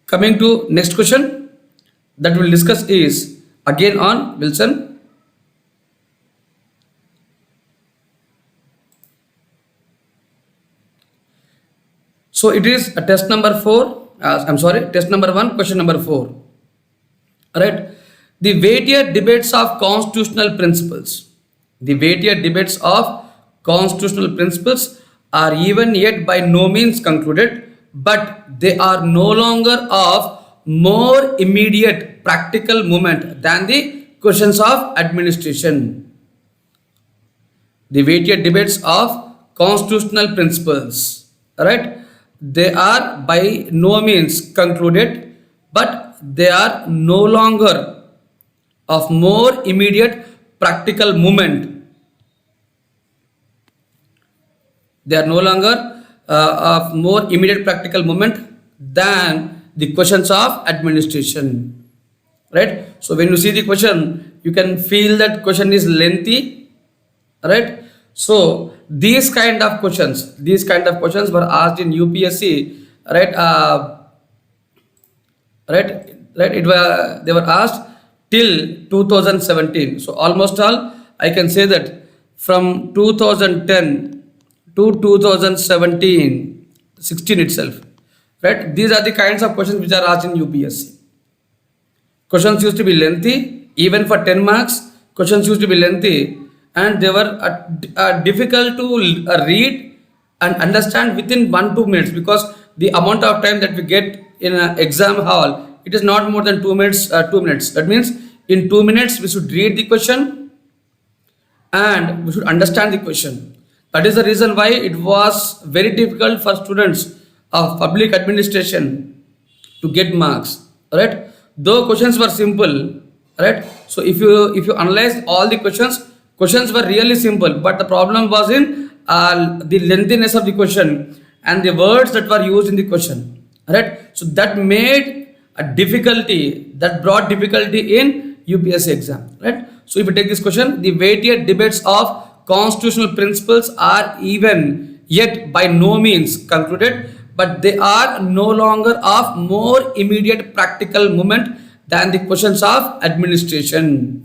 Coming to next question that we'll discuss is again on Wilson. So it is a test number 4. Test number 1, question number 4. Alright. The weightier debates of constitutional principles. The weightier debates of constitutional principles are even yet by no means concluded, but they are no longer of more immediate practical moment than the questions of administration. The weightier debates of constitutional principles. Alright. They are by no means concluded, but they are no longer of more immediate practical moment. They are no longer of more immediate practical moment than the questions of administration. Right? So when you see the question, you can feel that question is lengthy. Right? So these kind of questions were asked in UPSC. Right? They were asked till 2017. So almost all, I can say that from 2010 to 2017, 16 itself. Right? These are the kinds of questions which are asked in UPSC. Questions used to be lengthy, even for 10 marks. Questions used to be lengthy, and they were difficult to read and understand within 1-2 minutes, because the amount of time that we get in an exam hall, it is not more than 2 minutes. 2 minutes. That means in 2 minutes we should read the question and we should understand the question. That is the reason why it was very difficult for students of public administration to get marks. Right? Though questions were simple, right? So if you analyze all the questions were really simple, but the problem was in the lengthiness of the question and the words that were used in the question. Right? So that made a difficulty, that brought difficulty in UPSC exam. Right? So if you take this question, the weightier debates of constitutional principles are even yet by no means concluded, but they are no longer of more immediate practical moment than the questions of administration.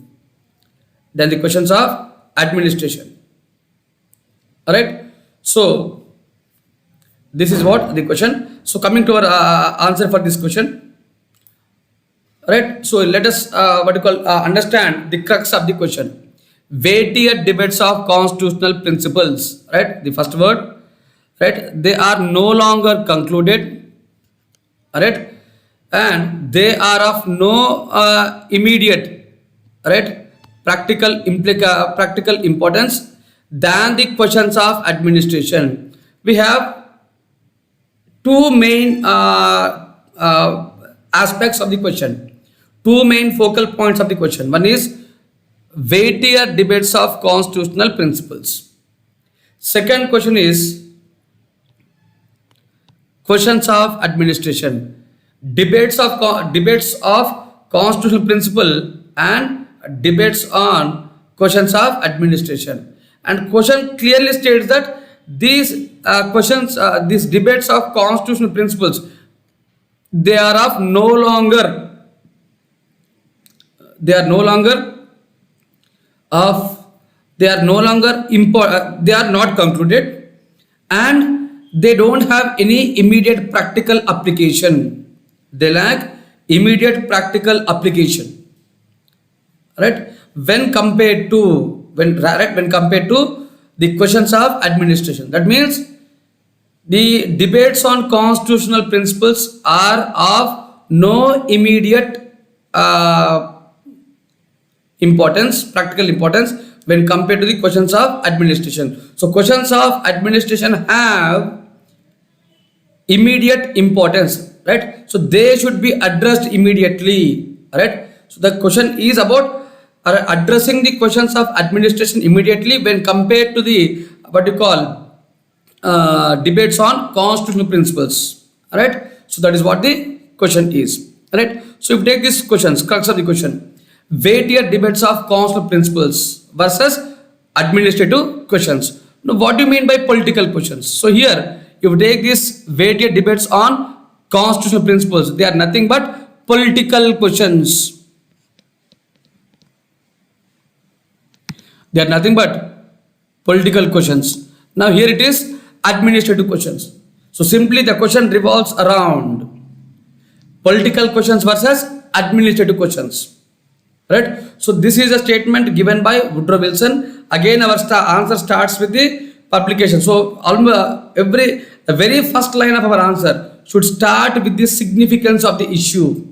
Alright. So this is what the question. So coming to our answer for this question. Alright. So let us understand the crux of the question. Weightier debates of constitutional principles. Right. The first word. Right. They are no longer concluded. Alright. And they are of no immediate, right, practical importance than the questions of administration. We have two main aspects of the question, two main focal points of the question. One is weightier debates of constitutional principles. Second question is questions of administration. Debates of constitutional principle and debates on questions of administration. And question clearly states that these these debates of constitutional principles, they are no longer not concluded, and they don't have any immediate practical application. They lack immediate practical application. Right? When compared to the questions of administration. That means the debates on constitutional principles are of no immediate practical importance when compared to the questions of administration. So questions of administration have immediate importance. Right? So they should be addressed immediately. Right? So the question is about addressing the questions of administration immediately when compared to the debates on constitutional principles. Right? So that is what the question is. Right? So if you take this questions, crux of the question, weightier debates of constitutional principles versus administrative questions. Now what do you mean by political questions? So here, if you take this weightier debates on constitutional principles. They are nothing but political questions. They are nothing but political questions. Now here it is administrative questions. So simply the question revolves around political questions versus administrative questions. Right? So this is a statement given by Woodrow Wilson. Again our answer starts with the publication. So the very first line of our answer should start with the significance of the issue.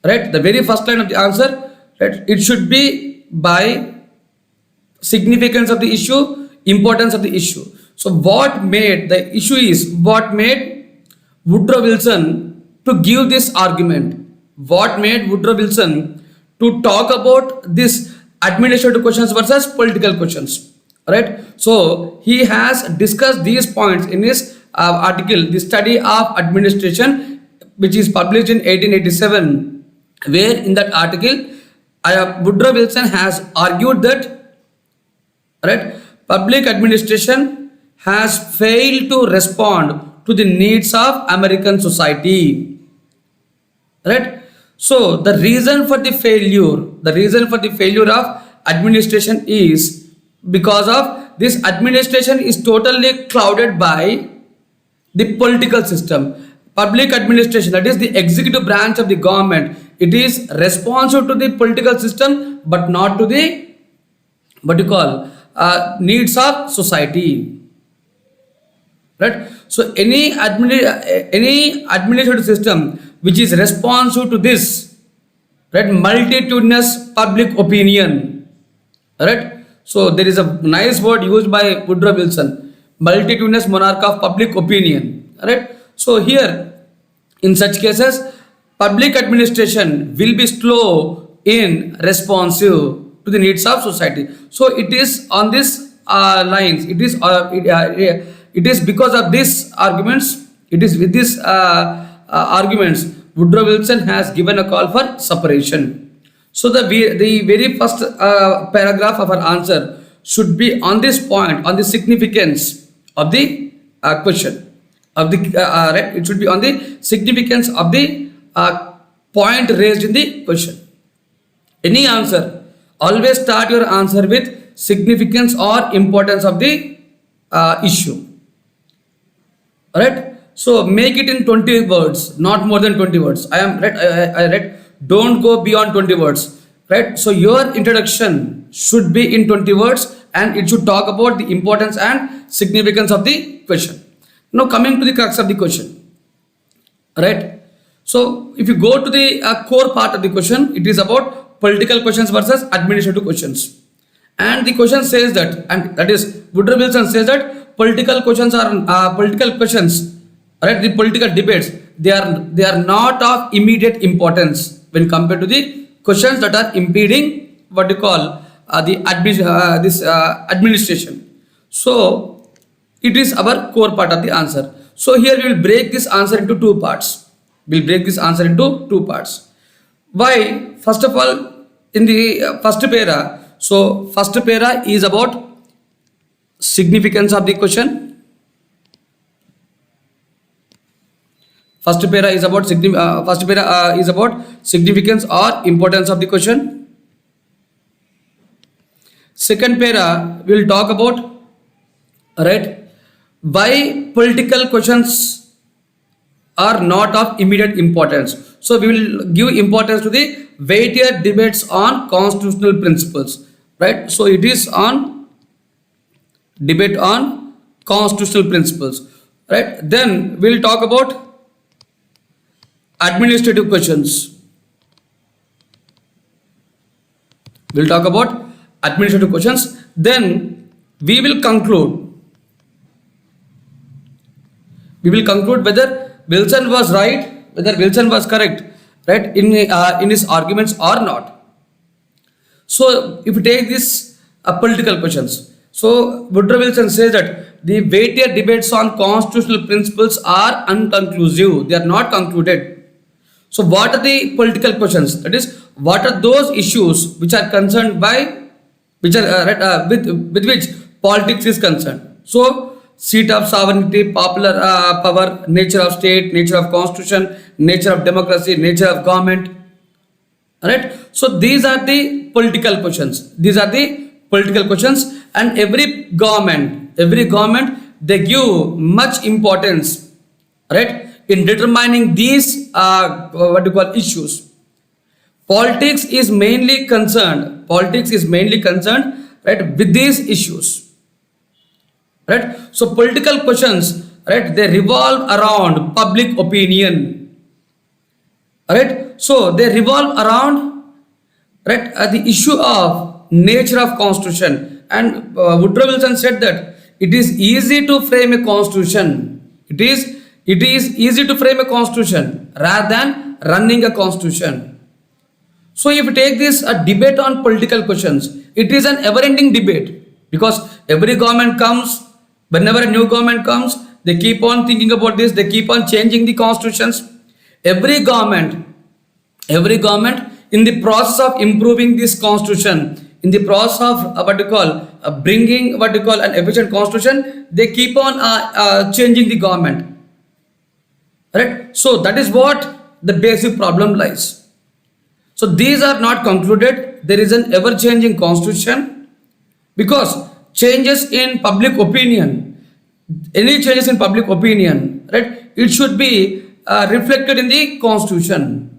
Right? The very first line of the answer, right, it should be by significance of the issue, importance of the issue. So what made Woodrow Wilson to give this argument? What made Woodrow Wilson to talk about this administrative questions versus political questions? Right? So he has discussed these points in his article, The Study of Administration, which is published in 1887, where in that article Woodrow Wilson has argued that, right, public administration has failed to respond to the needs of American society. Right? So the reason for the failure of administration is because of this administration is totally clouded by the political system. Public administration, that is the executive branch of the government, it is responsive to the political system but not to the needs of society. Right? So any administrative system which is responsive to this, right, multitudinous public opinion, right? So there is a nice word used by Woodrow Wilson, multitudinous monarch of public opinion, right? So here in such cases public administration will be slow in responsive to the needs of society. So it is on this lines, it is because of these arguments, it is with these arguments Woodrow Wilson has given a call for separation. So the very first paragraph of our answer should be on this point, on the significance of the question of the right, it should be on the significance of the point raised in the question. Any answer, always start your answer with significance or importance of the issue. Alright? So make it in 20 words, not more than 20 words. I read, don't go beyond 20 words. Right? So your introduction should be in 20 words and it should talk about the importance and significance of the question. Now coming to the crux of the question. Right? So if you go to the core part of the question, it is about political questions versus administrative questions. And the question says that, and that is Woodrow Wilson says that political questions are political questions, right? The political debates, they are not of immediate importance when compared to the questions that are impeding what you call administration. So it is our core part of the answer. So here we will break this answer into two parts. Why? First of all, in the first para, so first para is about significance of the question. First para is about significance or importance of the question. Second para will talk about, right, why political questions are not of immediate importance. So we will give importance to the weightier debates on constitutional principles, right? So it is on debate on constitutional principles, right? Then we'll talk about administrative questions. Then we will conclude whether Wilson was right, whether Wilson was correct, right, in his arguments or not. So if you take this political questions, so Woodrow Wilson says that the weightier debates on constitutional principles are unconclusive, they are not concluded. So what are the political questions? That is, what are those issues which are concerned by, which are with which politics is concerned? So seat of sovereignty, popular power, nature of state, nature of constitution, nature of democracy, nature of government. Right? So these are the political questions. These are the political questions, and every government, they give much importance, right, in determining these issues. Politics is mainly concerned, right, with these issues, right? So political questions, right, they revolve around public opinion, right? So they revolve around, right, the issue of nature of constitution. And Woodrow Wilson said that it is easy to frame a constitution. It is easy to frame a constitution rather than running a constitution. So if you take this a debate on political questions, it is an ever-ending debate, because every government comes, whenever a new government comes, they keep on thinking about this, they keep on changing the constitutions. Every government, in the process of improving this constitution, in the process of bringing an efficient constitution, they keep on changing the government, right? So that is what the basic problem lies. So these are not concluded. There is an ever-changing constitution, because changes in public opinion, any changes in public opinion, right, it should be reflected in the constitution.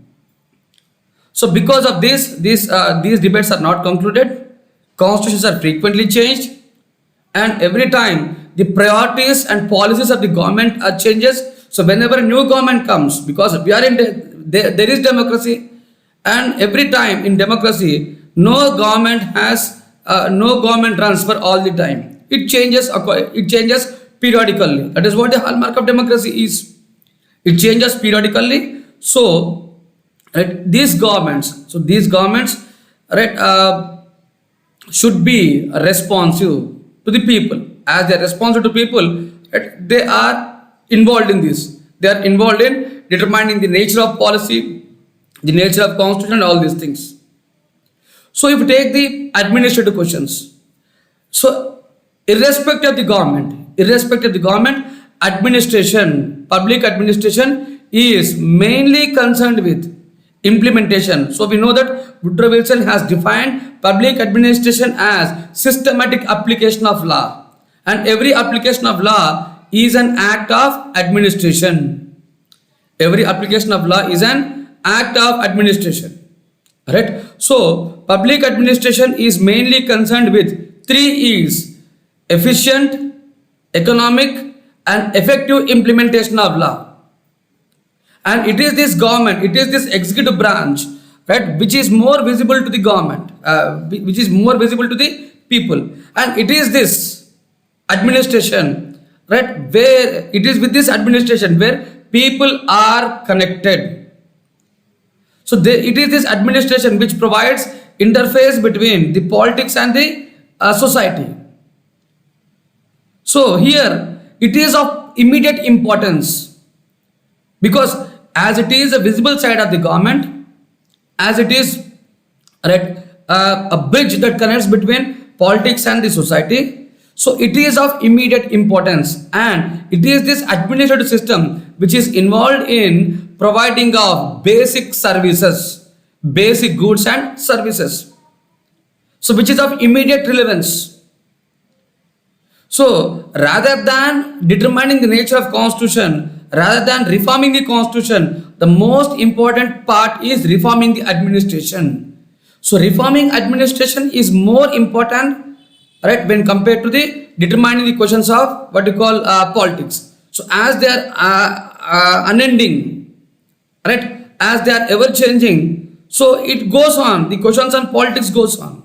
So because of this, these debates are not concluded. Constitutions are frequently changed, and every time the priorities and policies of the government are changes. So whenever a new government comes, because we are in there is democracy, and every time in democracy, no government runs for all the time. It changes periodically. That is what the hallmark of democracy is. It changes periodically. So right, these governments, right, should be responsive to the people. As they are responsive to people, right, they are involved in this. They are involved in determining the nature of policy, the nature of constitution, and all these things. So if you take the administrative questions, so irrespective of the government, public administration is mainly concerned with implementation. So we know that Woodrow Wilson has defined public administration as systematic application of law, and every application of law is an act of administration. Every application of law is an act of administration, right? So public administration is mainly concerned with 3 E's: efficient, economic, and effective implementation of law. And it is this government, it is this executive branch, right, which is more visible to the government, which is more visible to the people. And it is this administration, right, where it is with this administration where people are connected. So it is this administration which provides interface between the politics and the society. So here it is of immediate importance, because as it is a visible side of the government, as it is, right, a bridge that connects between politics and the society, so it is of immediate importance, and it is this administrative system which is involved in providing of basic services, basic goods and services, so which is of immediate relevance. So rather than determining the nature of constitution, rather than reforming the constitution, the most important part is reforming the administration. So reforming administration is more important, right, when compared to the determining the questions of politics. So as they are unending, right, as they are ever changing, so it goes on, the questions on politics goes on,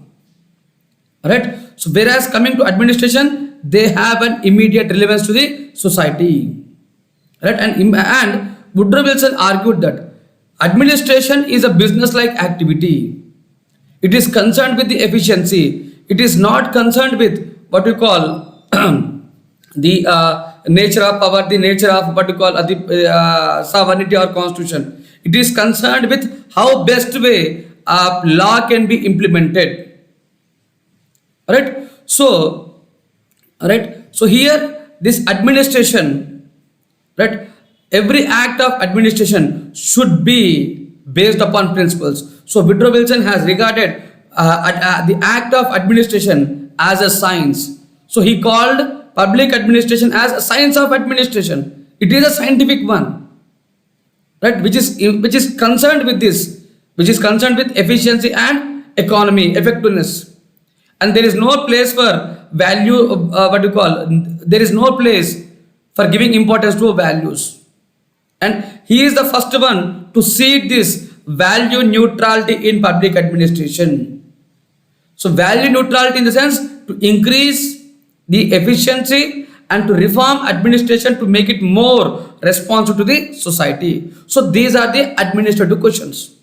right? So whereas coming to administration, they have an immediate relevance to the society, right? And Woodrow Wilson argued that administration is a business-like activity. It is concerned with the efficiency. It is not concerned with what we call the nature of power, the nature of the sovereignty or constitution. It is concerned with how best way law can be implemented. Right? So here this administration, right? Every act of administration should be based upon principles. So Woodrow Wilson has regarded the act of administration as a science. So he called public administration as a science of administration. It is a scientific one, right? Which is concerned with this, which is concerned with efficiency and economy, effectiveness. And there is no place for value. There is no place for giving importance to values. And he is the first one to seed this value neutrality in public administration. So value neutrality in the sense to increase the efficiency and to reform administration to make it more responsive to the society. So these are the administrative questions.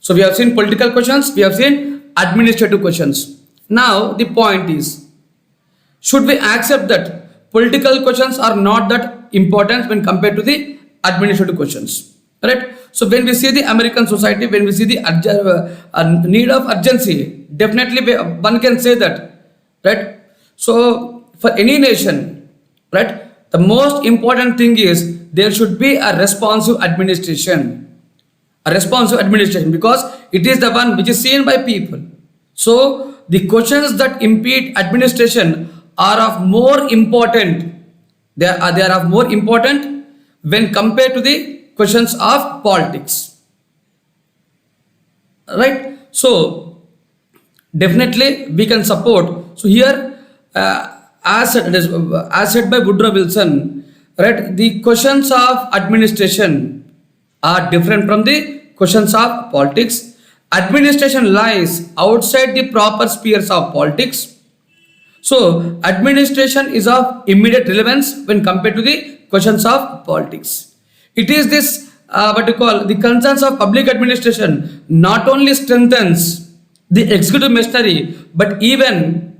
So we have seen political questions, we have seen administrative questions. Now the point is, should we accept that political questions are not that important when compared to the administrative questions, right? So when we see the American society, when we see the need of urgency, definitely one can say that, right? So for any nation, right, the most important thing is there should be a responsive administration, because it is the one which is seen by people. So the questions that impede administration are of more important. They are of more important when compared to the questions of politics, right? So definitely we can support. So here, as said by Woodrow Wilson, right, the questions of administration are different from the questions of politics. Administration lies outside the proper spheres of politics. So administration is of immediate relevance when compared to the questions of politics. It is this the concerns of public administration not only strengthens the executive machinery, but even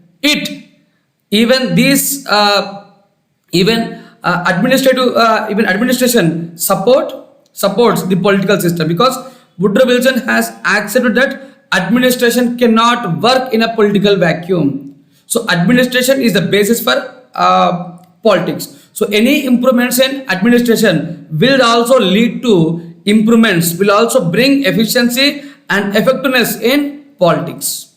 administration supports the political system, because Woodrow Wilson has accepted that administration cannot work in a political vacuum. So administration is the basis for politics. So any improvements in administration will also lead to improvements, will also bring efficiency and effectiveness in politics.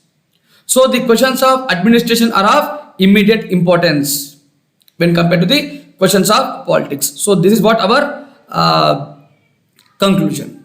So the questions of administration are of immediate importance when compared to the questions of politics. So this is what our conclusion.